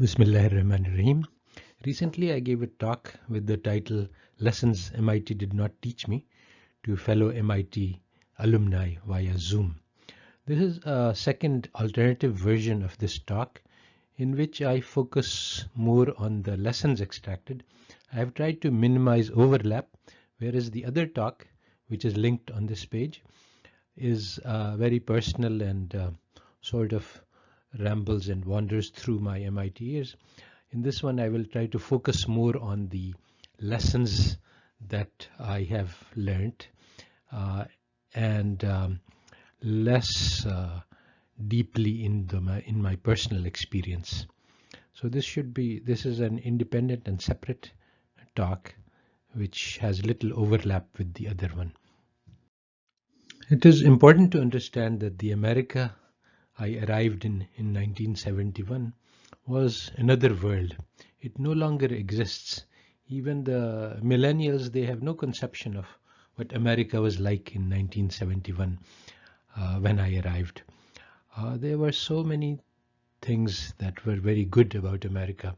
Bismillahirrahmanirrahim. Recently, I gave a talk with the title Lessons MIT Did Not Teach Me to fellow MIT alumni via Zoom. This is a second alternative version of this talk in which I focus more on the lessons extracted. I have tried to minimize overlap, whereas the other talk, which is linked on this page, is very personal and sort of rambles and wanders through my MIT years. In this one, I will try to focus more on the lessons that I have learned uh, and less deeply in my personal experience. So this is an independent and separate talk which has little overlap with the other one. It is important to understand that the America I arrived in 1971 was another world. It no longer exists. Even the millennials, they have no conception of what America was like in 1971 when I arrived. There were so many things that were very good about America.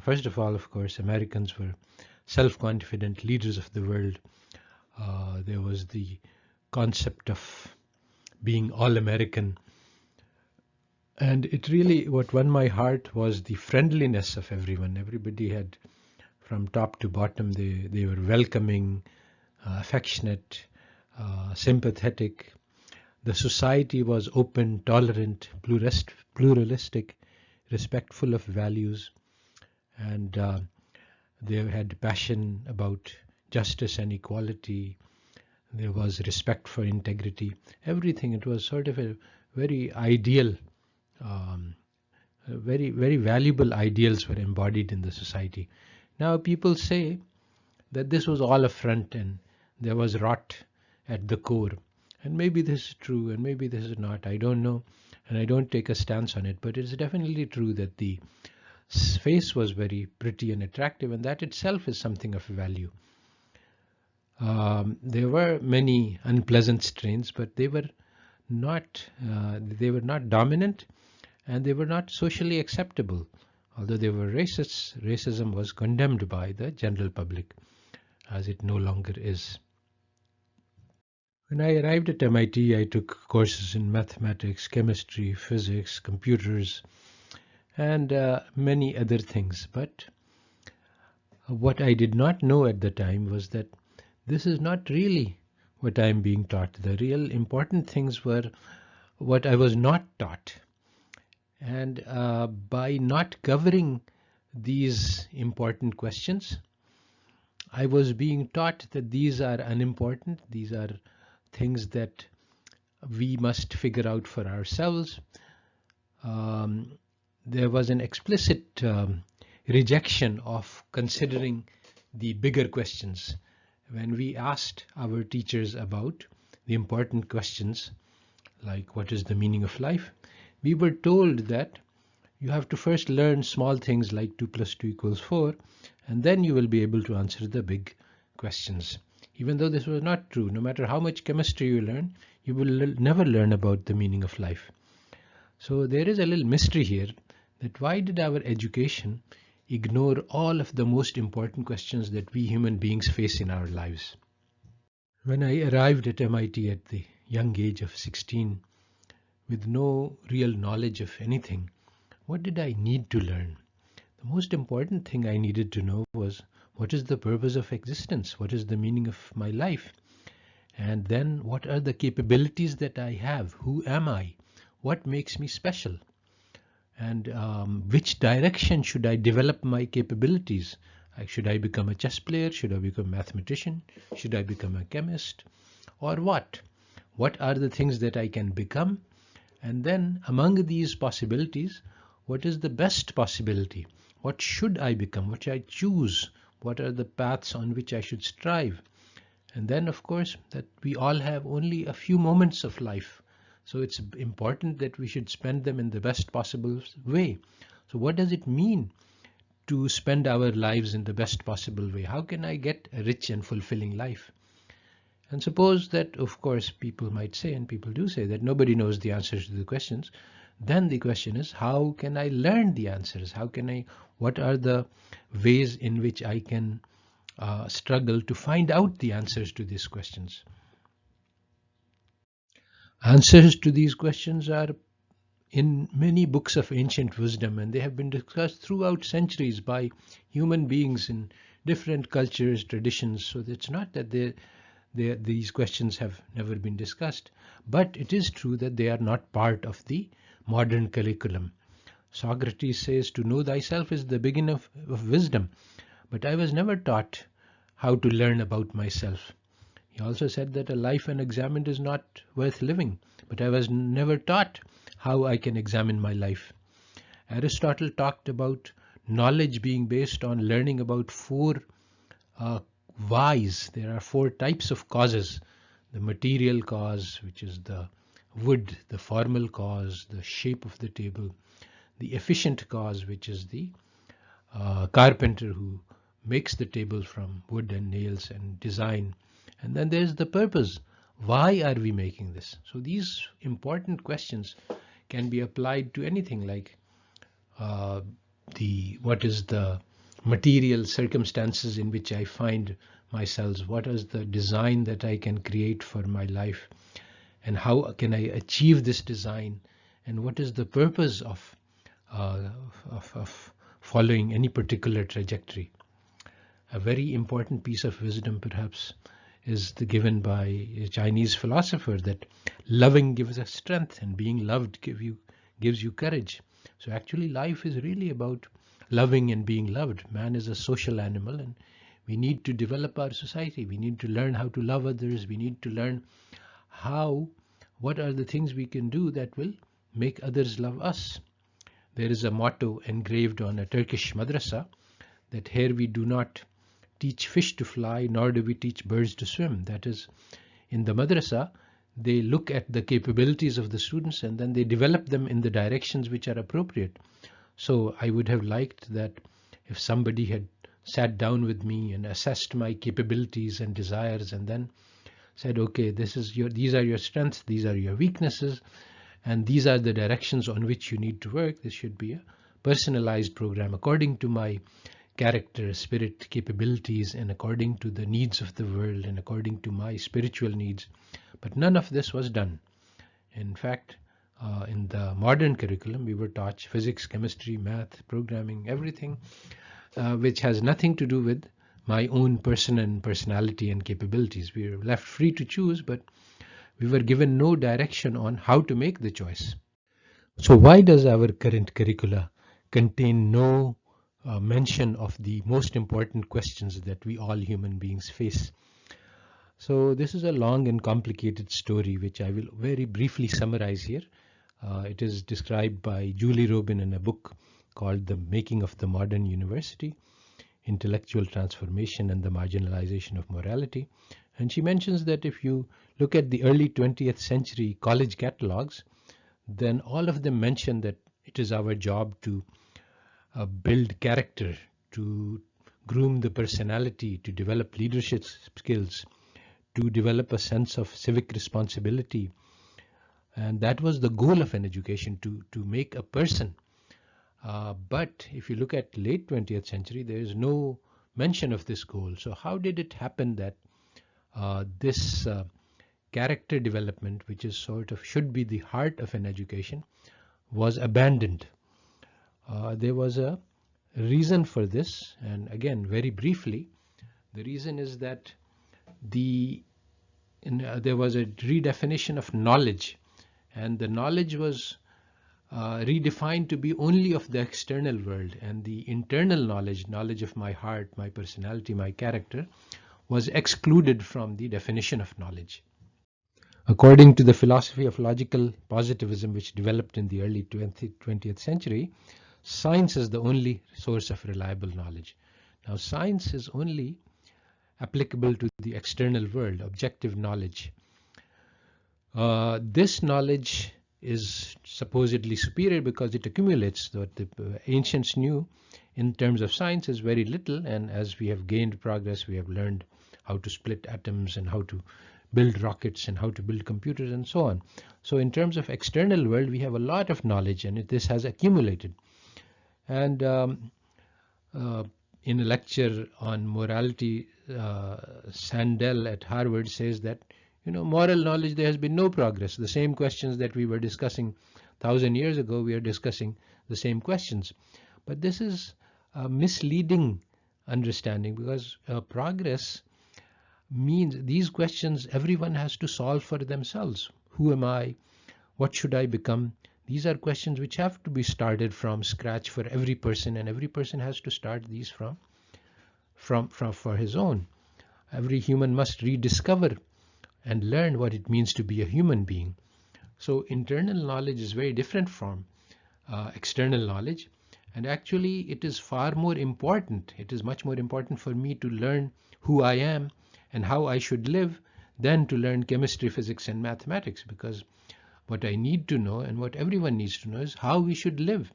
First of all, of course, Americans were self-confident leaders of the world. There was the concept of being all-American. And it really, what won my heart was the friendliness of everyone. Everybody had, from top to bottom, they were welcoming, affectionate, sympathetic. The society was open, tolerant, pluralistic, respectful of values, and they had passion about justice and equality. There was respect for integrity. Everything. It was sort of a very ideal um, very valuable ideals were embodied in the society. Now people say that this was all a front and there was rot at the core. And maybe this is true and maybe this is not. I don't know. And I don't take a stance on it. But it's definitely true that the face was very pretty and attractive, and that itself is something of value. There were many unpleasant strains, but they were not dominant, and they were not socially acceptable. Although they were racists, racism was condemned by the general public, as it no longer is. When I arrived at MIT, I took courses in mathematics, chemistry, physics, computers, and many other things. But what I did not know at the time was that this is not really what I am being taught. The real important things were what I was not taught. And by not covering these important questions, I was being taught that these are unimportant. These are things that we must figure out for ourselves. Um, there was an explicit rejection of considering the bigger questions. When we asked our teachers about the important questions, like what is the meaning of life, we were told that you have to first learn small things like 2 plus 2 equals 4, and then you will be able to answer the big questions. Even though this was not true, no matter how much chemistry you learn, you will never learn about the meaning of life. So there is a little mystery here, that why did our education ignore all of the most important questions that we human beings face in our lives? When I arrived at MIT at the young age of 16, with no real knowledge of anything, what did I need to learn? The most important thing I needed to know was, what is the purpose of existence? What is the meaning of my life? And then what are the capabilities that I have? Who am I? What makes me special? And which direction should I develop my capabilities? Should I become a chess player? Should I become a mathematician? Should I become a chemist? Or what? What are the things that I can become? And then among these possibilities, what is the best possibility? What should I become? What should I choose? What are the paths on which I should strive? And then, of course, that we all have only a few moments of life. So it's important that we should spend them in the best possible way. So what does it mean to spend our lives in the best possible way? How can I get a rich and fulfilling life? And suppose that, of course, people might say, and people do say, that nobody knows the answers to the questions. then the question is, how can I learn the answers? What are the ways in which I can struggle to find out the answers to these questions? Answers to these questions are in many books of ancient wisdom, and they have been discussed throughout centuries by human beings in different cultures, traditions. So it's not that these questions have never been discussed, but it is true that they are not part of the modern curriculum. Socrates says to know thyself is the beginning of wisdom, but I was never taught how to learn about myself. He also said that a life unexamined is not worth living, but I was never taught how I can examine my life. Aristotle talked about knowledge being based on learning about four whys. There are four types of causes: the material cause, which is the wood; the formal cause, the shape of the table; the efficient cause, which is the carpenter who makes the table from wood and nails and design; and then there's the purpose. Why are we making this? So these important questions can be applied to anything, like what is the material circumstances in which I find myself, what is the design that I can create for my life, and how can I achieve this design, and what is the purpose of following any particular trajectory. A very important piece of wisdom perhaps is given by a Chinese philosopher, that loving gives us strength and being loved gives you courage. So actually life is really about loving and being loved. Man is a social animal, and we need to develop our society. We need to learn how to love others. We need to learn what are the things we can do that will make others love us. There is a motto engraved on a Turkish madrasa that here we do not teach fish to fly, nor do we teach birds to swim. That is, in the madrasa, they look at the capabilities of the students and then they develop them in the directions which are appropriate. So I would have liked that if somebody had sat down with me and assessed my capabilities and desires and then said, okay, these are your strengths, these are your weaknesses, and these are the directions on which you need to work. This should be a personalized program according to my character, spirit, capabilities, and according to the needs of the world and according to my spiritual needs. But none of this was done. In fact, in the modern curriculum, we were taught physics, chemistry, math, programming, everything which has nothing to do with my own person and personality and capabilities. We were left free to choose, but we were given no direction on how to make the choice. So why does our current curricula contain no mention of the most important questions that we all human beings face? So this is a long and complicated story which I will very briefly summarize here. It is described by Julie Reuben in a book called The Making of the Modern University: Intellectual Transformation and the Marginalization of Morality. And she mentions that if you look at the early 20th century college catalogs, then all of them mention that it is our job to build character, to groom the personality, to develop leadership skills, to develop a sense of civic responsibility. And that was the goal of an education, to make a person. But if you look at late 20th century, there is no mention of this goal. So how did it happen that this character development, which is should be the heart of an education, was abandoned? There was a reason for this, and again, very briefly, the reason is that there was a redefinition of knowledge, and the knowledge was redefined to be only of the external world, and the internal knowledge of my heart, my personality, my character, was excluded from the definition of knowledge. According to the philosophy of logical positivism, which developed in the early 20th century, science is the only source of reliable knowledge. Now, science is only applicable to the external world, objective knowledge. This knowledge is supposedly superior because it accumulates. What the ancients knew in terms of science is very little, and as we have gained progress, we have learned how to split atoms and how to build rockets and how to build computers and so on. So in terms of external world, we have a lot of knowledge, and this has accumulated. And uh, in a lecture on morality, Sandel at Harvard says that, moral knowledge, there has been no progress. The same questions that we were discussing 1,000 years ago, we are discussing the same questions. But this is a misleading understanding, because progress means these questions everyone has to solve for themselves. Who am I? What should I become? These are questions which have to be started from scratch for every person, and every person has to start these from for his own. Every human must rediscover and learn what it means to be a human being. So internal knowledge is very different from external knowledge, and actually it is far more important. It is much more important for me to learn who I am and how I should live than to learn chemistry, physics, and mathematics, because what I need to know, and what everyone needs to know, is how we should live.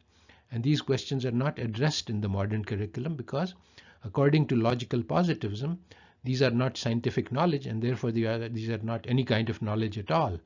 And these questions are not addressed in the modern curriculum, because according to logical positivism, these are not scientific knowledge, and therefore these are not any kind of knowledge at all.